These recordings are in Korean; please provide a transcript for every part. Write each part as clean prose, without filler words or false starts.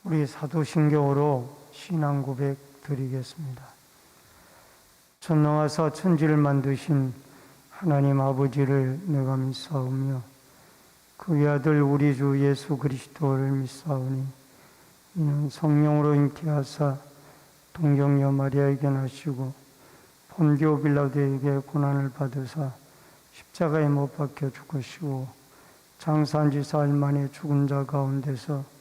우리 사도신경으로 신앙 고백 드리겠습니다. 전능하사 천지를 만드신 하나님 아버지를 내가 믿사오며 그의 아들 우리 주 예수 그리스도를 믿사오니 이는 성령으로 잉태하사 동정녀 마리아에게 나시고 본디오 빌라도에게 고난을 받으사 십자가에 못 박혀 죽으시고 장사한 지 사흘 만에 죽은 자 가운데서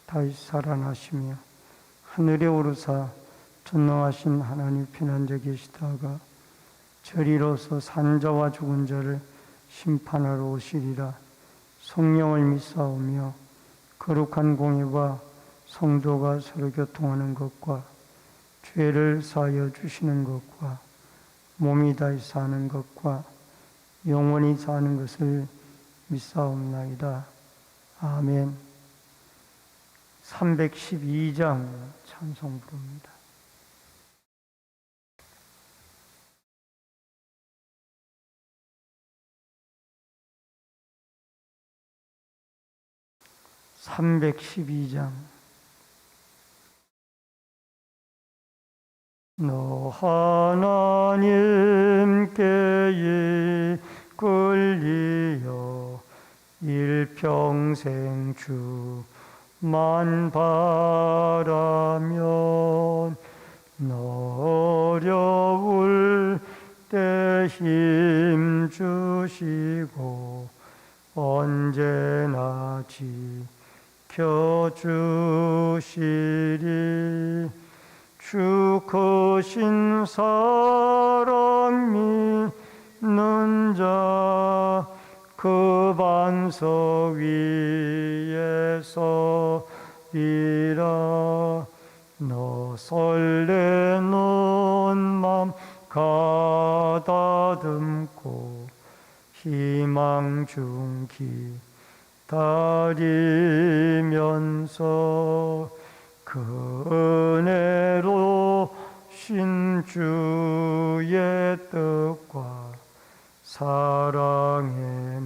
다시 살아나시며 하늘에 오르사 전능하신 하나님 편안자 계시다가 저리로서 산자와 죽은 자를 심판하러 오시리라. 성령을 믿사오며 거룩한 공예와 성도가 서로 교통하는 것과 죄를 사하여 주시는 것과 몸이 다시 사는 것과 영원히 사는 것을 믿사옵나이다. 아멘. 312장 찬송 부릅니다. (312장) 너 하나님께 이끌리어 일평생 주만 바라면 너 어려울 때 힘 주시고 언제나 지켜주시리. 주 크신 사랑 믿는 자 그 반석 위에 서리라. 너 설레는 맘 가다듬고 희망 중 기다리면서 그 은혜로 신 주의 뜻과 사랑에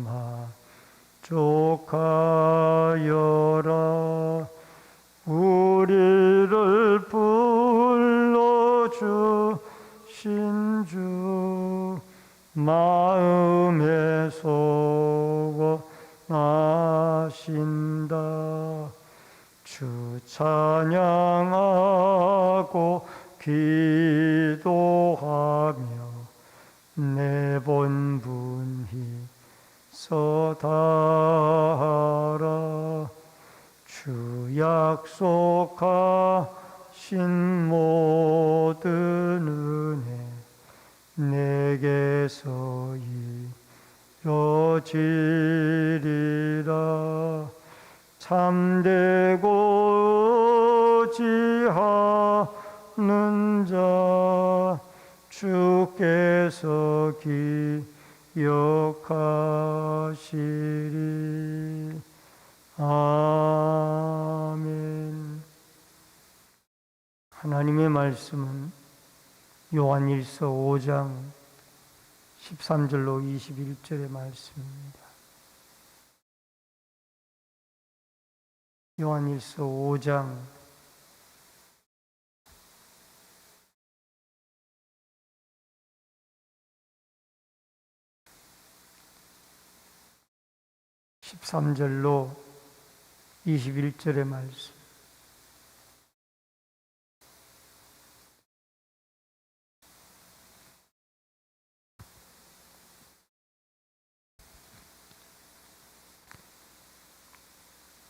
만족하여라. 우리를 불러주신 주 마음에 소원하신다. 주 찬양하고 기도하며 내 본분히 서다하라. 주 약속하신 모든 은혜 내게서 이뤄지리라. 참되고 지하는 자 주께서 기억하시리. 아멘. 하나님의 말씀은 요한일서 5장 13절로 21절의 말씀입니다. 요한일서 5장 13절로 21절의 말씀.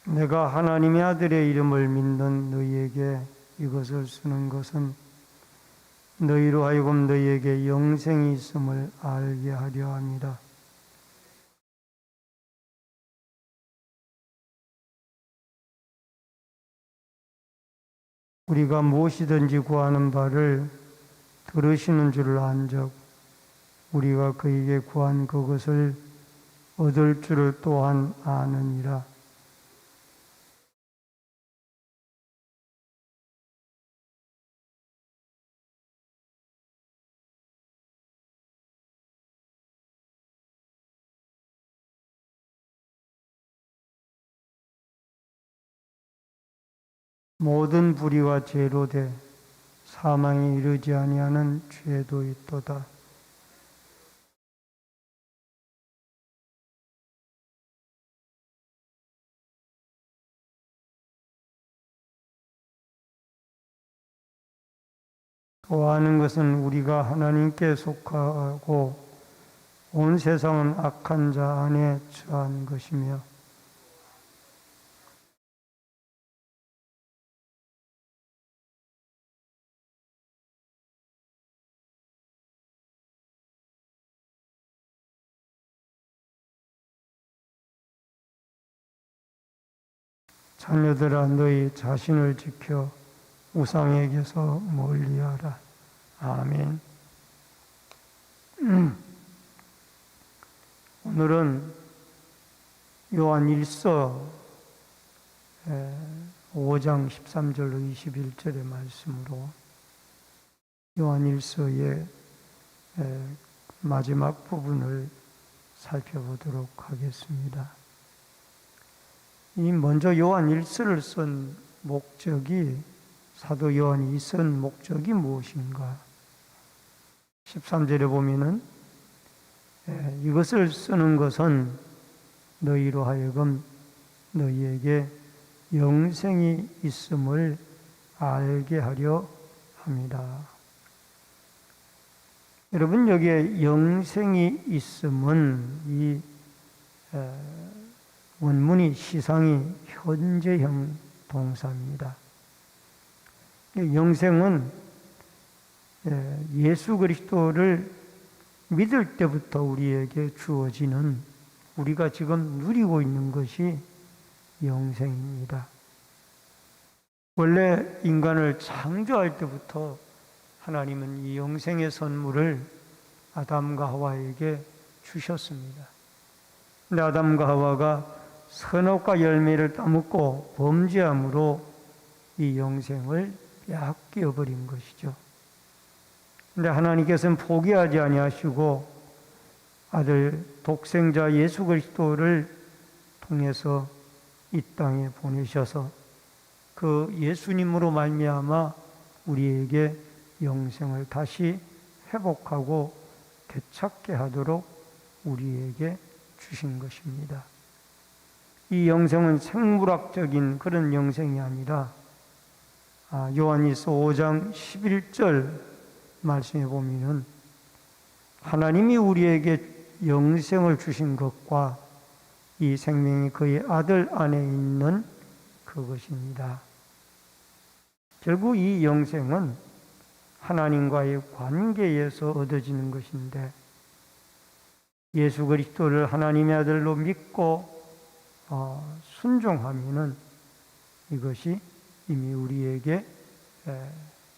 내가 하나님의 아들의 이름을 믿는 너희에게 이것을 쓰는 것은 너희로 하여금 너희에게 영생이 있음을 알게 하려 함이라. 우리가 무엇이든지 구하는 바를 들으시는 줄을 안즉 우리가 그에게 구한 그것을 얻을 줄을 또한 아느니라. 모든 불의와 죄로 돼 사망에 이르지 아니하는 죄도 있도다. 좋아하는 것은 우리가 하나님께 속하고 온 세상은 악한 자 안에 처한 것이며 자녀들아 너희 자신을 지켜 우상에게서 멀리하라. 아멘. 오늘은 요한 1서 5장 13절로 21절의 말씀으로 요한 1서의 마지막 부분을 살펴보도록 하겠습니다. 이 먼저 요한 1서를 쓴 목적이, 사도 요한이 쓴 목적이 무엇인가? 13절에 보면은 이것을 쓰는 것은 너희로 하여금 너희에게 영생이 있음을 알게 하려 합니다. 여러분, 여기에 영생이 있음은 이 원문이 시상이 현재형 동사입니다. 영생은 예수 그리스도를 믿을 때부터 우리에게 주어지는, 우리가 지금 누리고 있는 것이 영생입니다. 원래 인간을 창조할 때부터 하나님은 이 영생의 선물을 아담과 하와에게 주셨습니다. 근데 아담과 하와가 선악과 열매를 따먹고 범죄함으로 이 영생을 빼앗겨 버린 것이죠. 근데 하나님께서는 포기하지 아니하시고 아들 독생자 예수 그리스도를 통해서 이 땅에 보내셔서 그 예수님으로 말미암아 우리에게 영생을 다시 회복하고 되찾게 하도록 우리에게 주신 것입니다. 이 영생은 생물학적인 그런 영생이 아니라 요한일서 5장 11절 말씀해 보면은 하나님이 우리에게 영생을 주신 것과 이 생명이 그의 아들 안에 있는 그것입니다. 결국 이 영생은 하나님과의 관계에서 얻어지는 것인데 예수 그리스도를 하나님의 아들로 믿고 순종하면은 이것이 이미 우리에게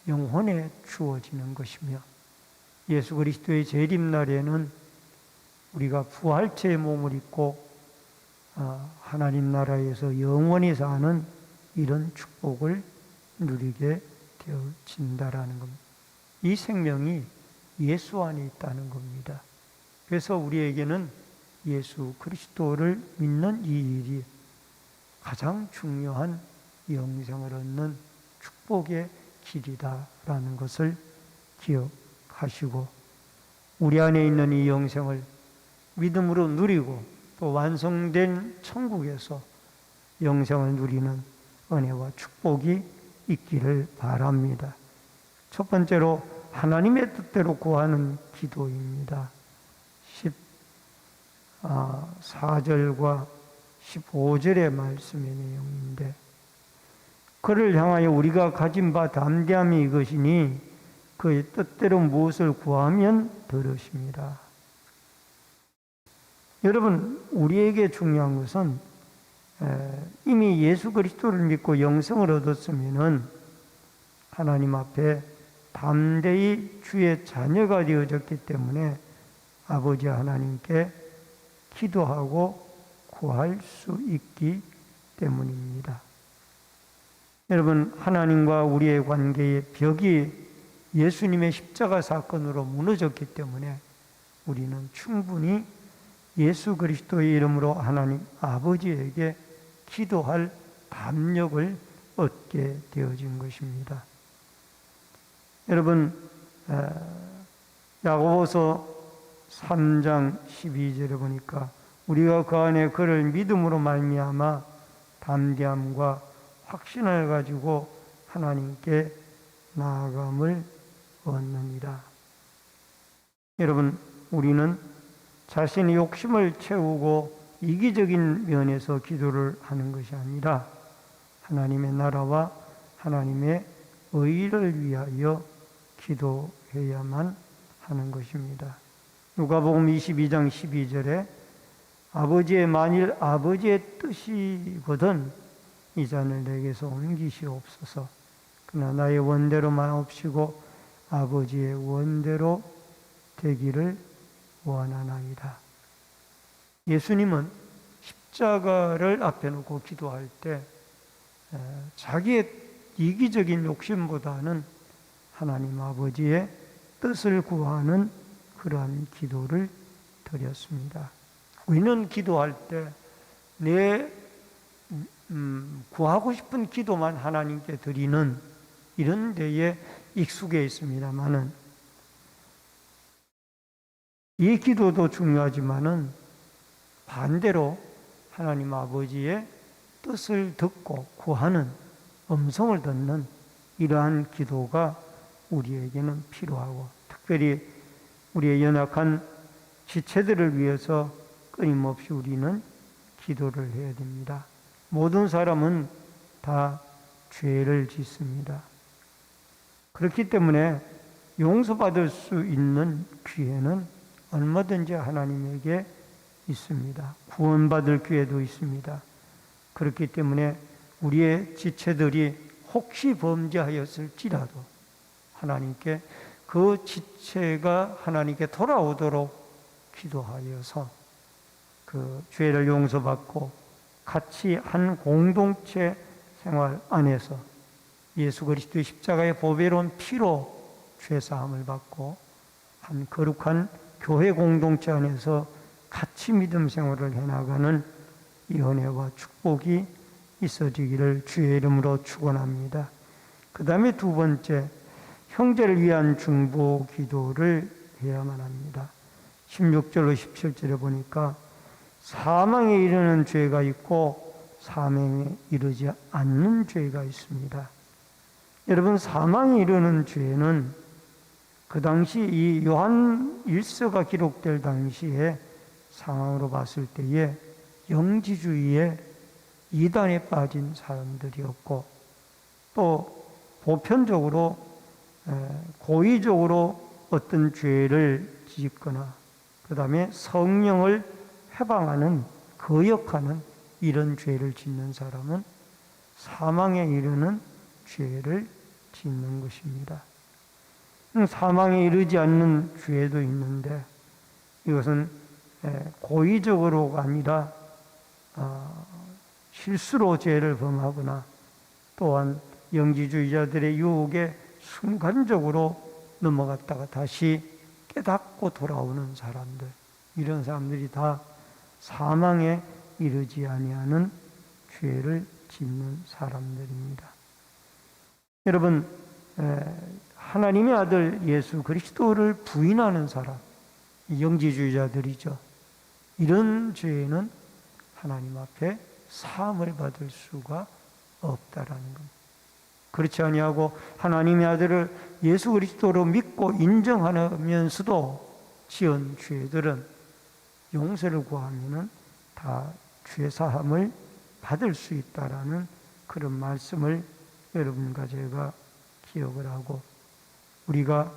영혼에 주어지는 것이며 예수 그리스도의 재림날에는 우리가 부활체의 몸을 입고 하나님 나라에서 영원히 사는 이런 축복을 누리게 되어진다라는 겁니다. 이 생명이 예수 안에 있다는 겁니다. 그래서 우리에게는 예수 그리스도를 믿는 이 일이 가장 중요한 영생을 얻는 축복의 길이다라는 것을 기억하시고 우리 안에 있는 이 영생을 믿음으로 누리고 또 완성된 천국에서 영생을 누리는 은혜와 축복이 있기를 바랍니다. 첫 번째로 하나님의 뜻대로 구하는 기도입니다. 14절과 15절의 말씀의 내용인데 그를 향하여 우리가 가진 바 담대함이 이것이니 그의 뜻대로 무엇을 구하면 들으십니다. 여러분, 우리에게 중요한 것은 이미 예수 그리스도를 믿고 영생을 얻었으면은 하나님 앞에 담대히 주의 자녀가 되어졌기 때문에 아버지 하나님께 기도하고 구할 수 있기 때문입니다. 여러분, 하나님과 우리의 관계의 벽이 예수님의 십자가 사건으로 무너졌기 때문에 우리는 충분히 예수 그리스도의 이름으로 하나님 아버지에게 기도할 담력을 얻게 되어진 것입니다. 여러분, 야고보서 3장 12절에 보니까 우리가 그 안에 그를 믿음으로 말미암아 담대함과 확신을 가지고 하나님께 나아감을 얻느니라. 여러분, 우리는 자신의 욕심을 채우고 이기적인 면에서 기도를 하는 것이 아니라 하나님의 나라와 하나님의 의를 위하여 기도해야만 하는 것입니다. 누가복음 22장 12절에 아버지의 만일 아버지의 뜻이거든 이 잔을 내게서 옮기시옵소서. 그러나 나의 원대로만 없이고 아버지의 원대로 되기를 원하나이다. 예수님은 십자가를 앞에 놓고 기도할 때 자기의 이기적인 욕심보다는 하나님 아버지의 뜻을 구하는 그러한 기도를 드렸습니다. 우리는 기도할 때 내 구하고 싶은 기도만 하나님께 드리는 이런 데에 익숙해 있습니다만은 이 기도도 중요하지만은 반대로 하나님 아버지의 뜻을 듣고 구하는 음성을 듣는 이러한 기도가 우리에게는 필요하고 특별히 우리의 연약한 지체들을 위해서 끊임없이 우리는 기도를 해야 됩니다. 모든 사람은 다 죄를 짓습니다. 그렇기 때문에 용서받을 수 있는 기회는 얼마든지 하나님에게 있습니다. 구원받을 기회도 있습니다. 그렇기 때문에 우리의 지체들이 혹시 범죄하였을지라도 하나님께 그 지체가 하나님께 돌아오도록 기도하여서 그 죄를 용서받고 같이 한 공동체 생활 안에서 예수 그리스도의 십자가의 보배로운 피로 죄사함을 받고 한 거룩한 교회 공동체 안에서 같이 믿음 생활을 해나가는 이 은혜와 축복이 있어지기를 주의 이름으로 축원합니다. 그 다음에 두 번째, 형제를 위한 중보 기도를 해야만 합니다. 16절로 17절에 보니까 사망에 이르는 죄가 있고 사망에 이르지 않는 죄가 있습니다. 여러분, 사망에 이르는 죄는 그 당시 이 요한 1서가 기록될 당시에 상황으로 봤을 때에 영지주의에 이단에 빠진 사람들이었고 또 보편적으로 고의적으로 어떤 죄를 짓거나 그 다음에 성령을 해방하는 거역하는 이런 죄를 짓는 사람은 사망에 이르는 죄를 짓는 것입니다. 사망에 이르지 않는 죄도 있는데 이것은 고의적으로가 아니라 실수로 죄를 범하거나 또한 영지주의자들의 유혹에 순간적으로 넘어갔다가 다시 깨닫고 돌아오는 사람들, 이런 사람들이 다 사망에 이르지 아니하는 죄를 짓는 사람들입니다. 여러분, 하나님의 아들 예수 그리스도를 부인하는 사람, 영지주의자들이죠. 이런 죄는 하나님 앞에 사함을 받을 수가 없다라는 겁니다. 그렇지 아니하고 하나님의 아들을 예수 그리스도로 믿고 인정하면서도 지은 죄들은 용서를 구하면은 다 죄 사함을 받을 수 있다라는 그런 말씀을 여러분과 제가 기억을 하고 우리가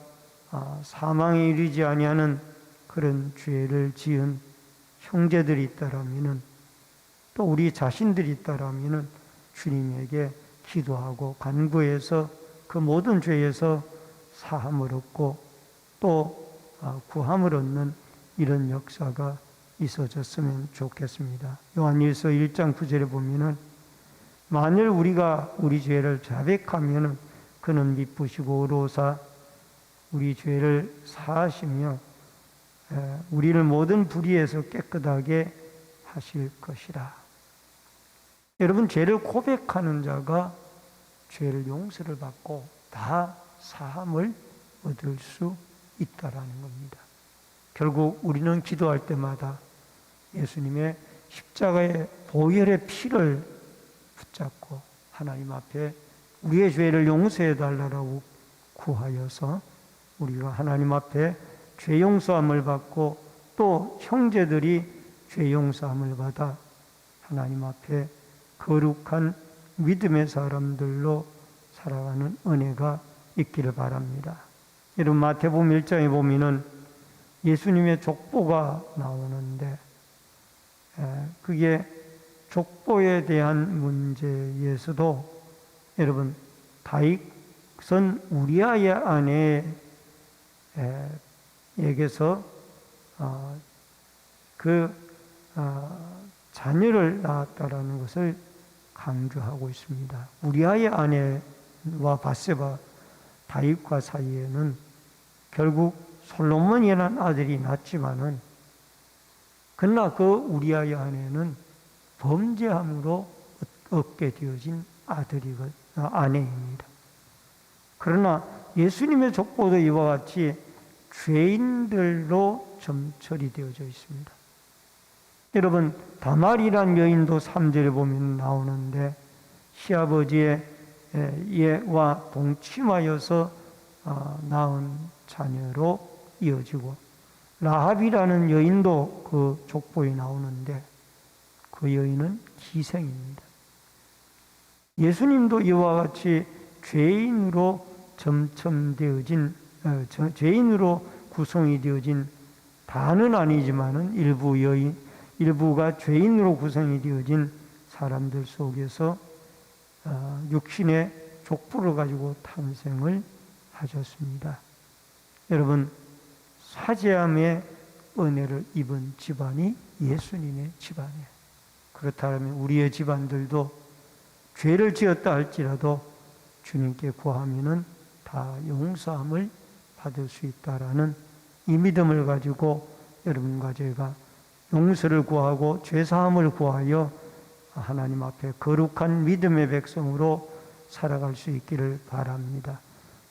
사망에 이르지 아니하는 그런 죄를 지은 형제들이 있다라면은 또 우리 자신들이 있다라면은 주님에게 기도하고 간구해서 그 모든 죄에서 사함을 얻고 또 구함을 얻는 이런 역사가 있어졌으면 좋겠습니다. 요한일서 1장 9절에 보면은 만일 우리가 우리 죄를 자백하면은 그는 미쁘시고 의로우사 우리 죄를 사하시며 우리를 모든 불의에서 깨끗하게 하실 것이라. 여러분, 죄를 고백하는 자가 죄를 용서를 받고 다 사함을 얻을 수 있다라는 겁니다. 결국 우리는 기도할 때마다 예수님의 십자가의 보혈의 피를 붙잡고 하나님 앞에 우리의 죄를 용서해 달라고 구하여서 우리가 하나님 앞에 죄 용서함을 받고 또 형제들이 죄 용서함을 받아 하나님 앞에 거룩한 믿음의 사람들로 살아가는 은혜가 있기를 바랍니다. 여러분 마태복음 1장에 보면은 예수님의 족보가 나오는데 그게 족보에 대한 문제에서도 여러분 다윗은 우리아의 아내에게서 자녀를 낳았다라는 것을 강조하고 있습니다. 우리아의 아내와 밧세바 다윗과 사이에는 결국 솔로몬이라는 아들이 낳지만은 그러나 그 우리아의 아내는 범죄함으로 얻게 되어진 아내입니다. 그러나 예수님의 족보도 이와 같이 죄인들로 점철이 되어져 있습니다. 여러분 다말이란 여인도 3절에 보면 나오는데 시아버지의 와 동침하여서 낳은 자녀로 이어지고 라합이라는 여인도 그 족보에 나오는데 그 여인은 기생입니다. 예수님도 이와 같이 죄인으로 죄인으로 구성이 되어진 다는 아니지만은 일부가 죄인으로 구성이 되어진 사람들 속에서 육신의 족보를 가지고 탄생을 하셨습니다. 여러분 사죄함의 은혜를 입은 집안이 예수님의 집안이에요. 그렇다면 우리의 집안들도 죄를 지었다 할지라도 주님께 구하면은 다 용서함을 받을 수 있다라는 이 믿음을 가지고 여러분과 제가 용서를 구하고 죄사함을 구하여 하나님 앞에 거룩한 믿음의 백성으로 살아갈 수 있기를 바랍니다.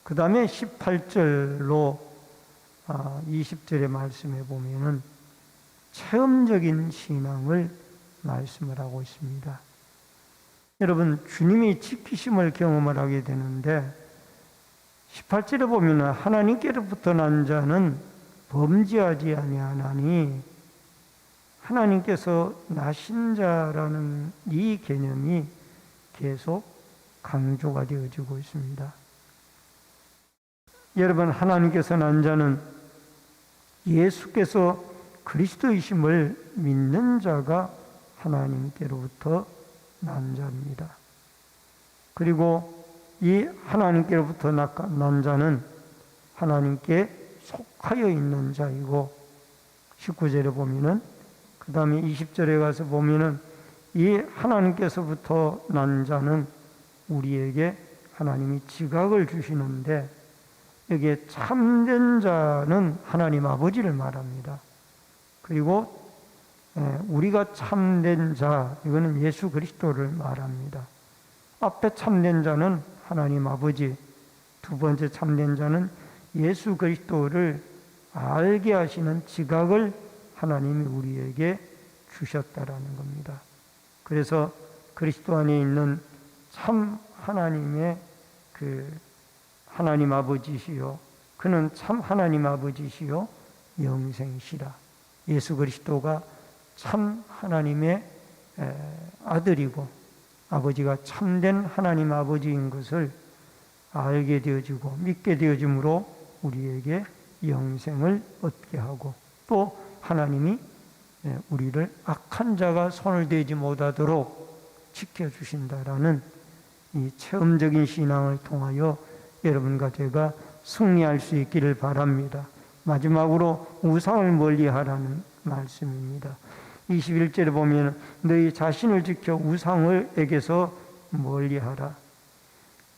그 다음에 18절로 20절의 말씀에 보면은 체험적인 신앙을 말씀을 하고 있습니다. 여러분 주님이 지키심을 경험을 하게 되는데 18절에 보면 하나님께로부터 난 자는 범죄하지 아니하나니 하나님께서 나신 자라는 이 개념이 계속 강조가 되어지고 있습니다. 여러분 하나님께서 난 자는 예수께서 그리스도이심을 믿는 자가 하나님께로부터 난 자입니다. 그리고 이 하나님께로부터 난 자는 하나님께 속하여 있는 자이고 19절에 보면은 그 다음에 20절에 가서 보면은 이 하나님께서부터 난 자는 우리에게 하나님이 지각을 주시는데 여기에 참된 자는 하나님 아버지를 말합니다. 그리고 우리가 참된 자, 이거는 예수 그리스도를 말합니다. 앞에 참된 자는 하나님 아버지, 두 번째 참된 자는 예수 그리스도를 알게 하시는 지각을 하나님이 우리에게 주셨다라는 겁니다. 그래서 그리스도 안에 있는 참 하나님의 하나님 아버지시요, 그는 참 하나님 아버지시요 영생시라. 예수 그리스도가 참 하나님의 아들이고 아버지가 참된 하나님 아버지인 것을 알게 되어지고 믿게 되어짐으로 우리에게 영생을 얻게 하고 또 하나님이 우리를 악한 자가 손을 대지 못하도록 지켜주신다라는 이 체험적인 신앙을 통하여 여러분과 제가 승리할 수 있기를 바랍니다. 마지막으로 우상을 멀리하라는 말씀입니다. 21절에 보면 너희 자신을 지켜 우상에게서 멀리하라.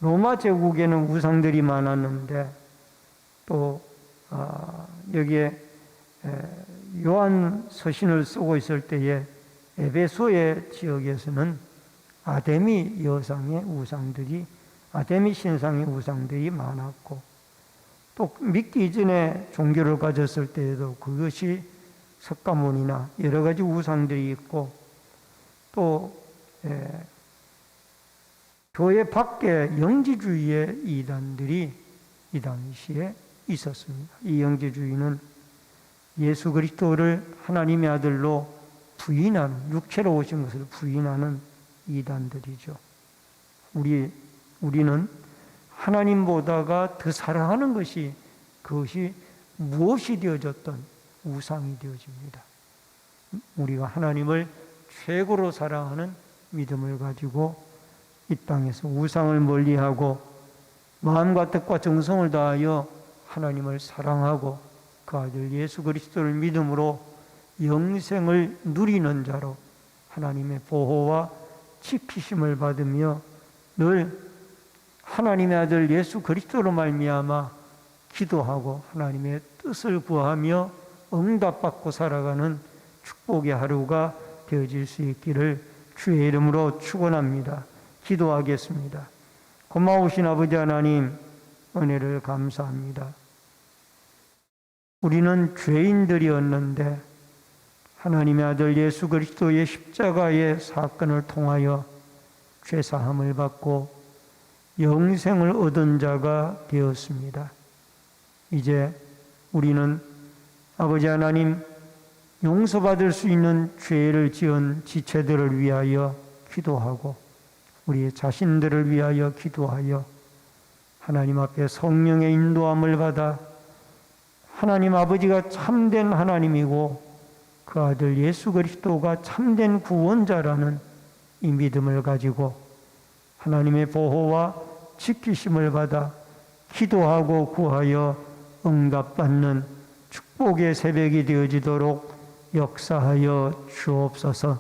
로마 제국에는 우상들이 많았는데 또 여기에 요한 서신을 쓰고 있을 때에 에베소의 지역에서는 아데미 여상의 우상들이 아데미 신상의 우상들이 많았고, 또 믿기 이전에 종교를 가졌을 때에도 그것이 석가모니나 여러 가지 우상들이 있고, 또 교회 밖에 영지주의의 이단들이 이 당시에 있었습니다. 이 영지주의는 예수 그리스도를 하나님의 아들로 부인하는, 육체로 오신 것을 부인하는 이단들이죠. 우리는 하나님보다가 더 사랑하는 것이, 그것이 무엇이 되어졌던 우상이 되어집니다. 우리가 하나님을 최고로 사랑하는 믿음을 가지고 이 땅에서 우상을 멀리하고 마음과 뜻과 정성을 다하여 하나님을 사랑하고 그 아들 예수 그리스도를 믿음으로 영생을 누리는 자로 하나님의 보호와 지키심을 받으며 늘 하나님의 아들 예수 그리스도로 말미암아 기도하고 하나님의 뜻을 구하며 응답받고 살아가는 축복의 하루가 되어질 수 있기를 주의 이름으로 축원합니다. 기도하겠습니다. 고마우신 아버지 하나님, 은혜를 감사합니다. 우리는 죄인들이었는데 하나님의 아들 예수 그리스도의 십자가의 사건을 통하여 죄사함을 받고 영생을 얻은 자가 되었습니다. 이제 우리는 아버지 하나님, 용서받을 수 있는 죄를 지은 지체들을 위하여 기도하고 우리 자신들을 위하여 기도하여 하나님 앞에 성령의 인도함을 받아 하나님 아버지가 참된 하나님이고 그 아들 예수 그리스도가 참된 구원자라는 이 믿음을 가지고 하나님의 보호와 지키심을 받아 기도하고 구하여 응답받는 축복의 새벽이 되어지도록 역사하여 주옵소서.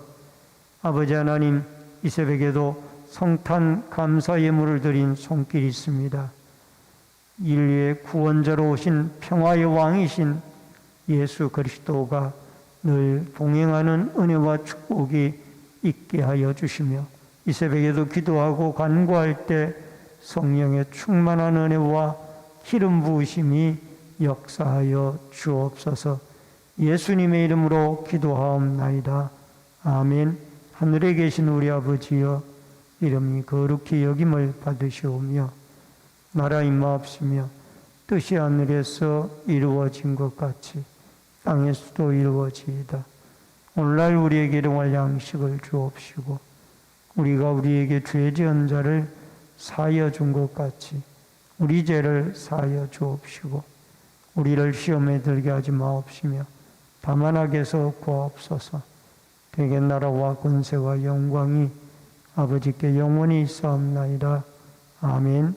아버지 하나님, 이 새벽에도 성탄 감사 예물을 드린 손길이 있습니다. 인류의 구원자로 오신 평화의 왕이신 예수 그리스도가 늘 동행하는 은혜와 축복이 있게 하여 주시며 이 새벽에도 기도하고 간구할 때 성령의 충만한 은혜와 기름 부으심이 역사하여 주옵소서. 예수님의 이름으로 기도하옵나이다. 아멘. 하늘에 계신 우리 아버지여, 이름이 거룩히 여김을 받으시오며 나라 임하옵시며 뜻이 하늘에서 이루어진 것 같이 땅에서도 이루어지이다. 오늘날 우리에게 일용할 양식을 주옵시고 우리가 우리에게 죄 지은 자를 사하여 준 것 같이 우리 죄를 사하여 주옵시고 우리를 시험에 들게 하지 마옵시며 다만 악에서 구하옵소서. 대개 나라와 권세와 영광이 아버지께 영원히 있사옵나이다. 아멘.